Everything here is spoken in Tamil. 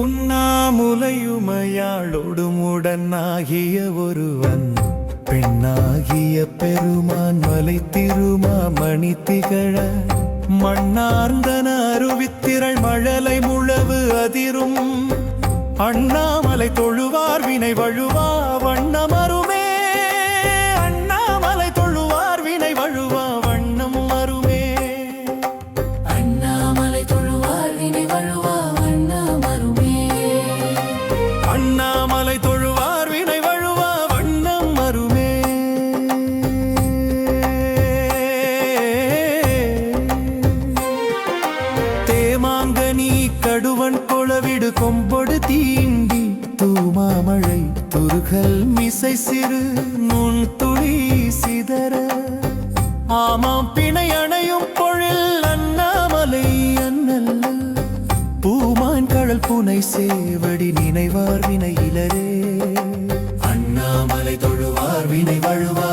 உண்ணாமுலையுமையாளோடும் உடனாகிய ஒருவன் பெண்ணாகிய பெருமான் மலை திருமாமணி திகழ மண்ணார்ந்தன அருவித்திரள் மழலை முழவு அதிரும் அண்ணாமலை தொழுவார் வினை வழுவா வண்ணமருமே அண்ணாமலை தொழுவார் வினை வழுவா வண்ணம் மருமே அண்ணாமலை தொழுவார் வினை வழுவா வண்ணமருமே அண்ணாமலை தொழுவார் வினை வழுவா வண்ணம் மருமே தேமாங்கனி கடுவன் கொளவிடு கொம்பொடு தீண்டி தூமாமழை துருகல் மிசை சிறு நுண் துளி சிதற ஆமாம் பிணை அணையும் பொழில் அண்ணாமலை அண்ணல்ல பூமான் கடல் புனை சேவடி நினைவார் வினையிலரே அண்ணாமலை தொழுவார் வினை வழுவா